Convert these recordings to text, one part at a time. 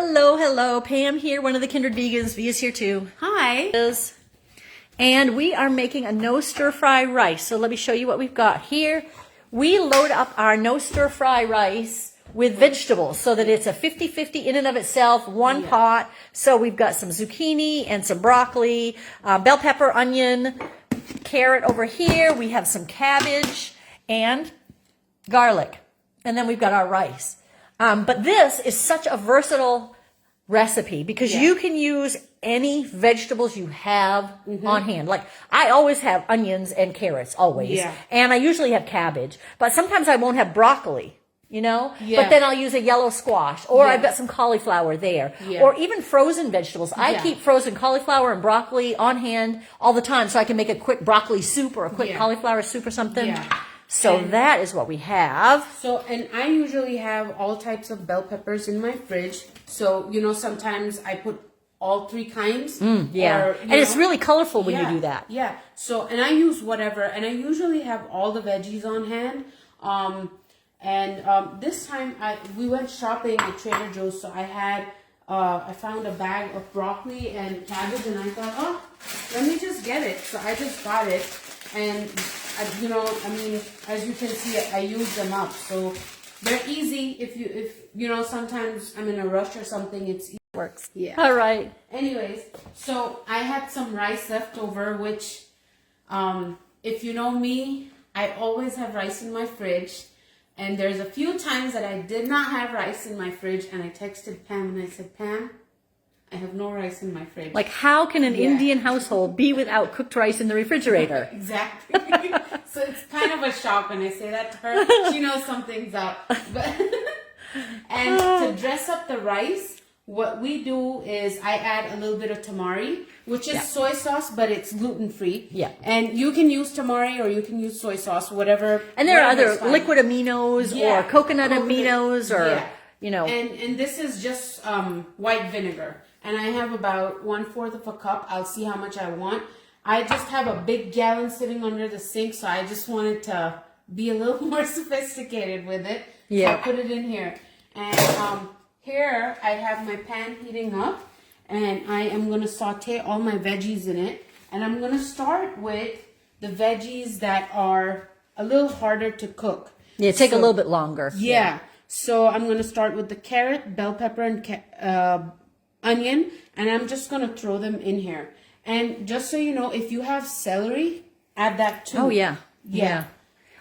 Hello, hello. Pam here, one of the Kindred Vegans. Via's here too. Hi. And we are making a no stir-fry rice. So let me show you what we've got here. We load up our no stir-fry rice with vegetables so that it's a 50-50 in and of itself, one pot. So we've got some zucchini and some broccoli, bell pepper, onion, carrot over here. We have some cabbage and garlic. And then we've got our rice. But this is such a versatile recipe because you can use any vegetables you have on hand. Like I always have onions and carrots, always. And I usually have cabbage. But sometimes I won't have broccoli, you know? But then I'll use a yellow squash or I've got some cauliflower there. Or even frozen vegetables. I keep frozen cauliflower and broccoli on hand all the time so I can make a quick broccoli soup or a quick cauliflower soup or something. So that is what we have. So, and I usually have all types of bell peppers in my fridge. So, you know, sometimes I put all three kinds. Or, and it's really colorful when you do that. So, and I use whatever. And I usually have all the veggies on hand. This time we went shopping at Trader Joe's. So I found a bag of broccoli and cabbage. And I thought, oh, let me just get it. So I just got it. And you know, I mean, as you can see, I use them up. So they're easy. If you know, sometimes I'm in a rush or something, it's easy. Works. All right. Anyways, so I had some rice left over, which, if you know me, I always have rice in my fridge. And there's a few times that I did not have rice in my fridge, and I texted Pam and I said, Pam, I have no rice in my fridge. Like, how can an Indian household be without cooked rice in the refrigerator? Exactly. So it's kind of a shock when I say that to her. She knows something's up. And to dress up the rice, what we do is I add a little bit of tamari, which is soy sauce, but it's gluten-free. And you can use tamari or you can use soy sauce, whatever. And there are other liquid aminos or coconut aminos or, you know. And this is just white vinegar. And I have about 1/4 of a cup. I'll see how much I want. I just have a big gallon sitting under the sink, so I just wanted to be a little more sophisticated with it. So I put it in here. And here I have my pan heating up, and I am going to saute all my veggies in it. And I'm going to start with the veggies that are a little harder to cook. Take a little bit longer. So I'm going to start with the carrot, bell pepper, and onion, and I'm just going to throw them in here. And just so you know, if you have celery, add that too. Oh,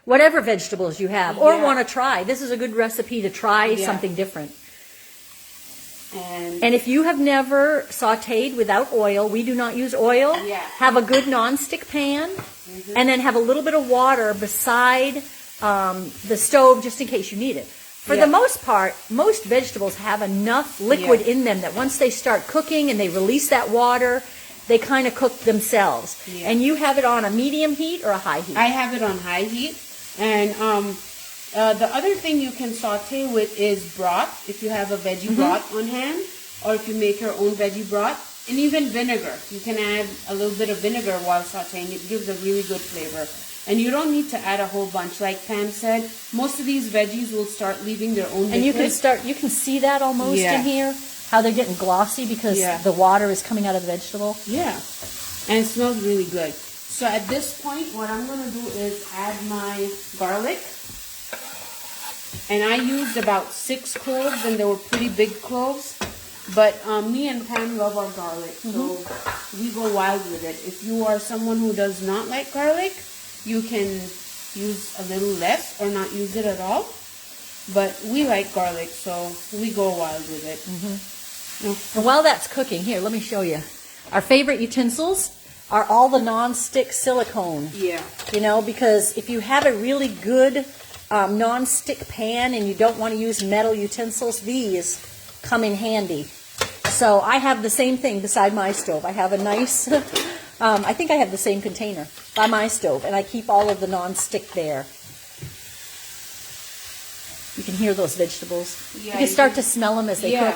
whatever vegetables you have or want to try. This is a good recipe to try something different. And if you have never sauteed without oil, we do not use oil. Have a good nonstick pan and then have a little bit of water beside the stove just in case you need it. For the most part, most vegetables have enough liquid in them that once they start cooking and they release that water, they kind of cook themselves. And you have it on a medium heat or a high heat? I have it on high heat. And the other thing you can saute with is broth, if you have a veggie broth on hand, or if you make your own veggie broth, and even vinegar. You can add a little bit of vinegar while sauteing. It gives a really good flavor. And you don't need to add a whole bunch. Like Pam said, most of these veggies will start leaving their own liquid. And you can see that almost in here, how they're getting glossy because the water is coming out of the vegetable. And it smells really good. So at this point, what I'm going to do is add my garlic. And I used about 6 cloves, and they were pretty big cloves. But me and Pam love our garlic, so we go wild with it. If you are someone who does not like garlic, you can use a little less or not use it at all. But we like garlic, so we go wild with it. And while that's cooking, here, let me show you. Our favorite utensils are all the non-stick silicone. You know, because if you have a really good non-stick pan and you don't want to use metal utensils, these come in handy. So I have the same thing beside my stove. I have a nice... I think I have the same container by my stove, and I keep all of the non-stick there. You can hear those vegetables. You can start to smell them as they cook.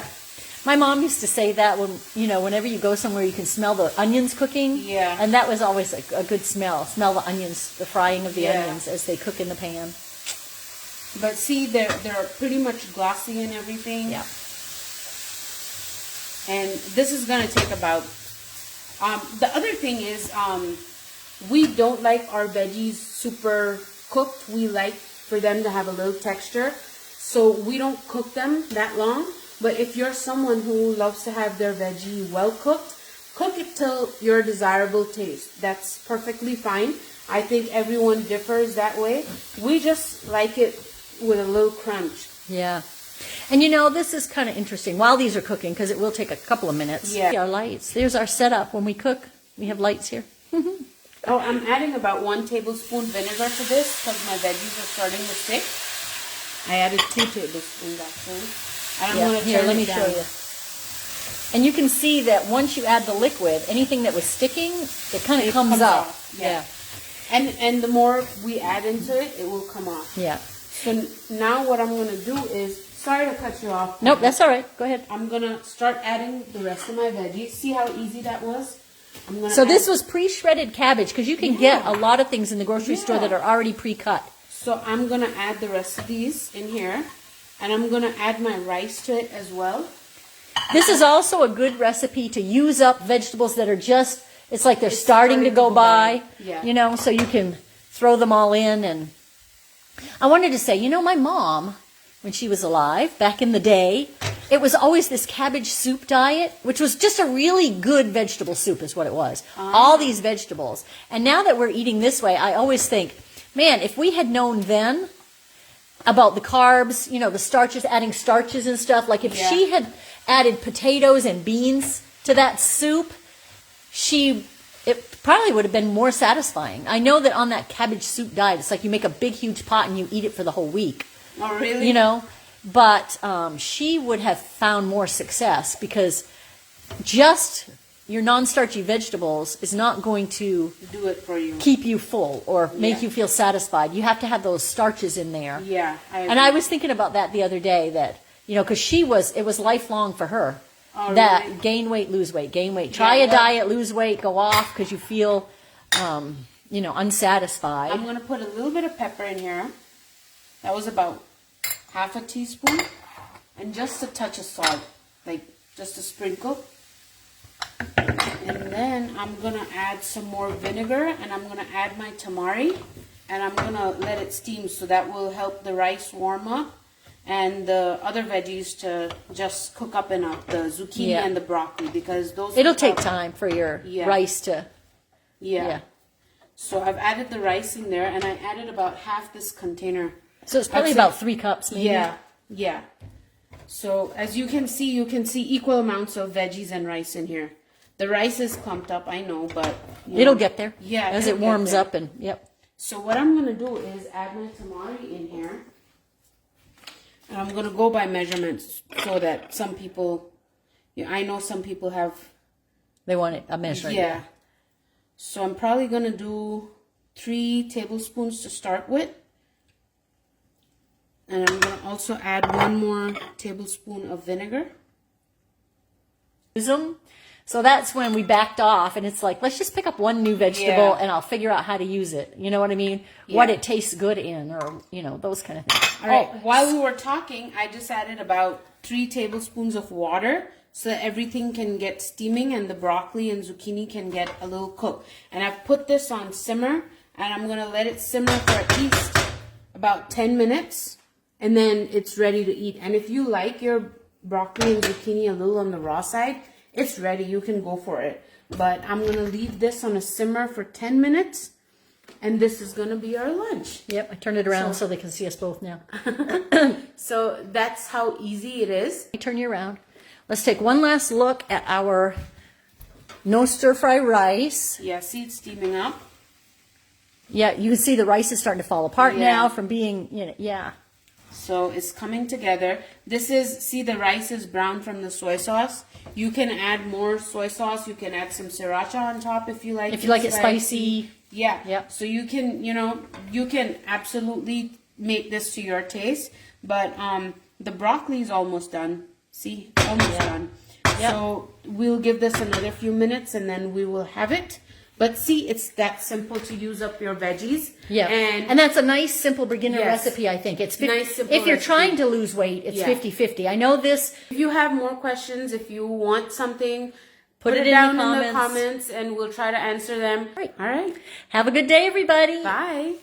My mom used to say that when, you know, whenever you go somewhere, you can smell the onions cooking. And that was always a good smell. Smell the onions, the frying of the onions as they cook in the pan. But see, they're pretty much glossy and everything. And this is gonna take about, the other thing is, we don't like our veggies super cooked. We like for them to have a little texture. So we don't cook them that long. But if you're someone who loves to have their veggie well cooked, cook it till your desirable taste. That's perfectly fine. I think everyone differs that way. We just like it with a little crunch. Yeah. And you know, this is kind of interesting while these are cooking, because it will take a couple of minutes. Yeah. Our lights. There's our setup when we cook. We have lights here. Oh, I'm adding about 1 tablespoon vinegar to this because my veggies are starting to stick. I added 2 tablespoons actually. And I'm going to Here, turn let me it down. show you. And you can see that once you add the liquid, anything that was sticking, it kind of comes up. Off. Yeah. And the more we add into it, it will come off. Yeah. So now what I'm going to do is, sorry to cut you off. Nope, that's all right. Go ahead. I'm going to start adding the rest of my veggies. See how easy that was? I'm gonna So add, this was pre-shredded cabbage, because you can get a lot of things in the grocery store that are already pre-cut. So I'm going to add the rest of these in here. And I'm going to add my rice to it as well. This is also a good recipe to use up vegetables that are just, it's like they're starting to go by. Yeah. You know, so you can throw them all in. And I wanted to say, you know, my mom, when she was alive, back in the day, it was always this cabbage soup diet, which was just a really good vegetable soup is what it was. All these vegetables. And now that we're eating this way, I always think, man, if we had known then about the carbs, you know, the starches, adding starches and stuff, like if she had added potatoes and beans to that soup, it probably would have been more satisfying. I know that on that cabbage soup diet, it's like you make a big, huge pot and you eat it for the whole week. Oh, really? You know, but she would have found more success because just your non-starchy vegetables is not going to do it for you, keep you full or make you feel satisfied. You have to have those starches in there. Yeah. And I was thinking about that the other day, that, you know, because it was lifelong for her. Oh, That really? gain weight, lose weight, gain weight. Try a diet, lose weight, go off because you feel, you know, unsatisfied. I'm going to put a little bit of pepper in here. That was about half a teaspoon. And just a touch of salt, like just a sprinkle. And then I'm going to add some more vinegar, and I'm going to add my tamari, and I'm going to let it steam, so that will help the rice warm up and the other veggies to just cook up enough, the zucchini and the broccoli, because those It'll take time for your rice to... Yeah. So I've added the rice in there, and I added about half this container. So it's probably about 3 cups maybe. Yeah. So as you can see equal amounts of veggies and rice in here. The rice is clumped up, I know, but... It'll get there. Yeah. As it warms up and, So what I'm going to do is add my tamari in here. And I'm going to go by measurements so that some people... I know some people have... They want it a measure. Yeah. So I'm probably going to do 3 tablespoons to start with. And I'm going to also add 1 more tablespoon of vinegar. Use them. So that's when we backed off, and it's like, let's just pick up one new vegetable and I'll figure out how to use it. You know what I mean? What it tastes good in, or, you know, those kind of things. All right. While we were talking, I just added about 3 tablespoons of water so that everything can get steaming and the broccoli and zucchini can get a little cooked. And I've put this on simmer, and I'm going to let it simmer for at least about 10 minutes, and then it's ready to eat. And if you like your broccoli and zucchini a little on the raw side, it's ready. You can go for it. But I'm going to leave this on a simmer for 10 minutes. And this is going to be our lunch. Yep, I turned it around so they can see us both now. So that's how easy it is. Let me turn you around. Let's take one last look at our no stir-fry rice. Yeah, see it's steaming up. Yeah, you can see the rice is starting to fall apart now from being, you know, So it's coming together. This is, see the rice is brown from the soy sauce. You can add more soy sauce. You can add some sriracha on top if you like. If you like it spicy. Yeah. Yep. So you can, you know, you can absolutely make this to your taste. But the broccoli is almost done. See, almost done. Yep. So we'll give this another few minutes and then we will have it. But see, it's that simple to use up your veggies. Yeah, and that's a nice, simple beginner recipe, I think. It's 50, nice, simple if you're recipe. trying to lose weight, it's 50-50. I know this. If you have more questions, if you want something, Put it down in in the comments and we'll try to answer them. Right. All right. Have a good day, everybody. Bye.